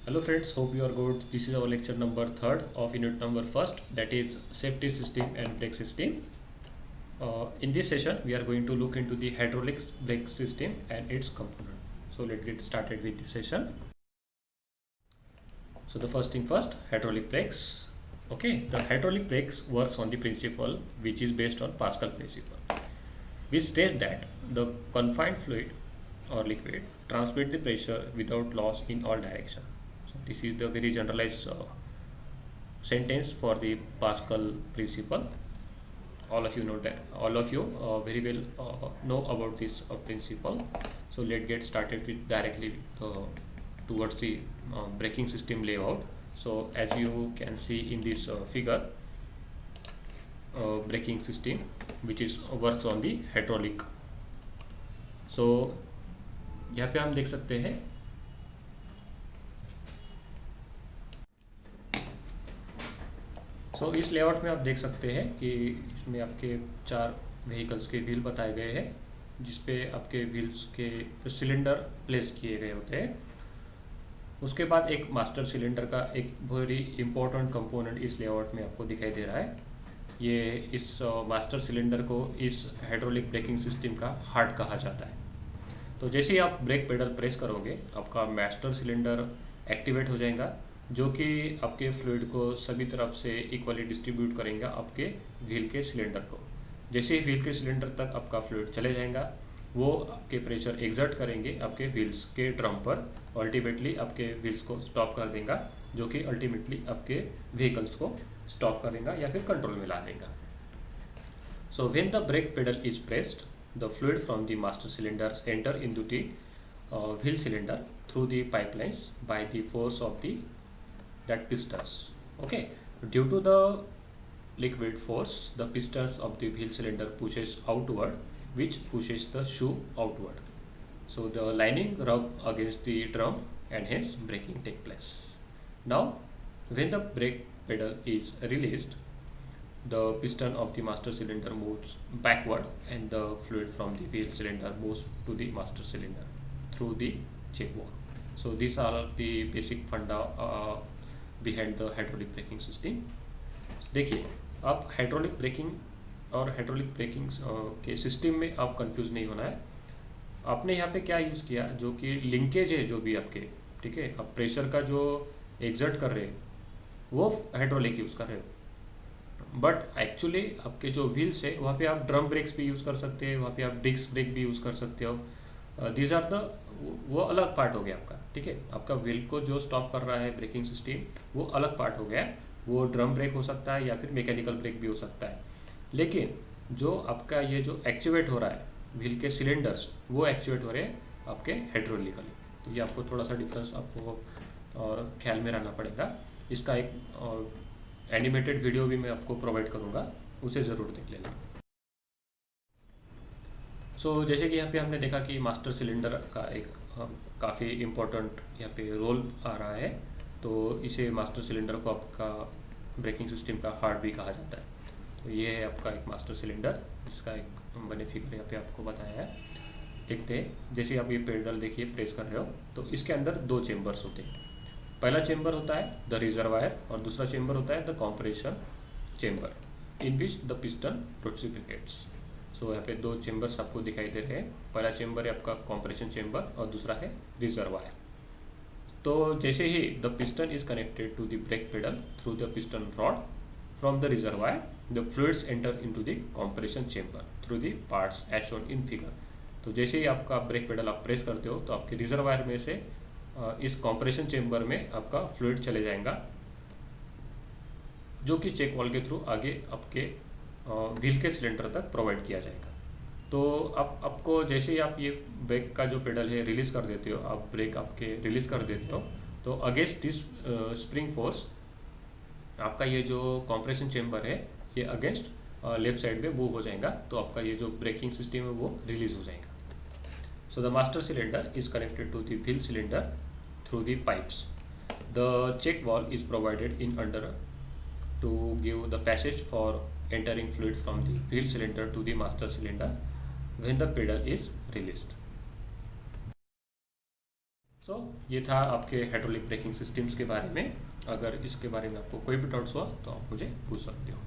Hello friends, hope you are good. This is our lecture number 3rd of unit number 1st, that is safety system and brake system. In this session we are going to look into the hydraulic brake system and its component. So let's get started with this session. So the first thing first, hydraulic brakes. Okay, the hydraulic brakes works on the principle which is based on Pascal principle, which states that the confined fluid or liquid transmit the pressure without loss in all direction. So this is the very generalized sentence for the Pascal principle. All of you know that. All of you very well know about this principle. So let's get started with directly towards the braking system layout. So as you can see in this figure, braking system which is works on the hydraulic. So यहाँ पे हम देख सकते हैं सो इस layout में आप देख सकते हैं कि इसमें आपके 4 व्हीकल्स के व्हील बताए गए हैं, जिसपे आपके व्हील्स के सिलेंडर प्लेस किए गए होते हैं। उसके बाद एक मास्टर सिलेंडर का एक वेरी इंपॉर्टेंट कंपोनेंट इस लेआउट में आपको दिखाई दे रहा है। ये इस मास्टर सिलेंडर को इस हाइड्रोलिक ब्रेकिंग सिस्टम का हार्ट कहा जाता है। तो जैसे ही आप ब्रेक पेडल प्रेस करोगे, आपका मास्टर सिलेंडर एक्टिवेट हो जाएगा, जो कि आपके फ्लूइड को सभी तरफ से इक्वली डिस्ट्रीब्यूट करेंगे आपके व्हील के सिलेंडर को। जैसे ही व्हील के सिलेंडर तक आपका फ्लूइड चले जाएगा, वो आपके प्रेशर एग्जर्ट करेंगे आपके व्हील्स के ड्रम पर, अल्टीमेटली आपके व्हील्स को स्टॉप कर देगा, जो कि अल्टीमेटली आपके व्हीकल्स को स्टॉप करेगा या फिर कंट्रोल में ला देगा। So when the brake pedal is pressed, the fluid from the master cylinders enter into the wheel cylinder through the pipelines by the force of that pistons. Okay, due to the liquid force, the pistons of the wheel cylinder pushes outward, which pushes the shoe outward. So the lining rub against the drum and hence braking take place. Now, when the brake pedal is released, the piston of the master cylinder moves backward and the fluid from the wheel cylinder moves to the master cylinder through the check valve. So these are the basic funda behind the hydraulic braking system. देखिए, आप hydraulic breaking और hydraulic breaking के system में आप confuse नहीं होना है। आपने यहाँ पे क्या यूज़ किया, जो कि लिंकेज है जो भी आपके, ठीक है, आप प्रेशर का जो एग्जर्ट कर रहे हैं वो हाइड्रोलिक यूज़ कर रहे हो, बट एक्चुअली आपके जो व्हील्स है वहाँ पे आप ड्रम ब्रेक्स भी यूज़ कर सकते हैं, वहाँ पे आप डिस्क ब्रेक भी यूज़ कर सकते हो। दीज आर द वो अलग पार्ट हो गया आपका, ठीक है। आपका व्हील को जो स्टॉप कर रहा है ब्रेकिंग सिस्टम, वो अलग पार्ट हो गया है। वो ड्रम ब्रेक हो सकता है या फिर मैकेनिकल ब्रेक भी हो सकता है। लेकिन जो आपका ये जो एक्चुएट हो रहा है व्हील के सिलेंडर्स, वो एक्चुएट हो रहे हैं आपके हाइड्रोलिकली। तो ये आपको थोड़ा सा डिफरेंस आपको ख्याल में रखना पड़ेगा। इसका एक एनिमेटेड वीडियो भी मैं आपको प्रोवाइड करूंगा, उसे ज़रूर देख लेना। सो जैसे कि यहाँ पे हमने देखा कि मास्टर सिलेंडर का एक काफ़ी इम्पोर्टेंट यहाँ पे रोल आ रहा है। तो इसे मास्टर सिलेंडर को आपका ब्रेकिंग सिस्टम का हार्ट भी कहा जाता है। तो ये है आपका एक मास्टर सिलेंडर, जिसका एक मैंने फिगर यहाँ पे आपको बताया है। देखते हैं, जैसे आप ये पेडल देखिए प्रेस कर रहे हो, तो इसके अंदर 2 चेम्बर्स होते हैं। पहला चेंबर होता है द रिजर्वायर और दूसरा चेंबर होता है the compression chamber, in which the piston reciprocates. So यहाँ पे 2 चेंबर्स आपको दिखाई दे रहे हैं। पहला चेंबर है आपका कंप्रेशन चेंबर और दूसरा है रिजर्वायर। तो जैसे ही the piston is connected to the brake pedal through the piston rod from the reservoir, the fluids enter into the compression chamber through the parts as shown in figure. तो जैसे ही आपका brake pedal आप press करते हो, तो आपके reservoir में से इस कंप्रेशन चेंबर में आपका फ्लूइड चले जाएगा, जो कि चेक वाल्व के थ्रू आगे आपके व्हील के सिलेंडर तक प्रोवाइड किया जाएगा। तो आपको जैसे ही आप ये ब्रेक का जो पेडल है रिलीज़ कर देते हो, आप ब्रेक आपके रिलीज़ कर देते हो, तो अगेंस्ट दिस स्प्रिंग फोर्स आपका ये जो कंप्रेशन चेंबर है ये अगेंस्ट लेफ्ट साइड में मूव हो जाएगा। तो आपका ये जो ब्रेकिंग सिस्टम है वो रिलीज हो जाएगा। So the master cylinder is connected to the wheel cylinder through the pipes. The check valve is provided in under to give the passage for entering fluid from the wheel cylinder to the master cylinder when the pedal is released. सो ये था आपके hydraulic breaking systems के बारे में। अगर इसके बारे में आपको कोई भी डाउट्स हुआ तो आप मुझे पूछ सकते हो।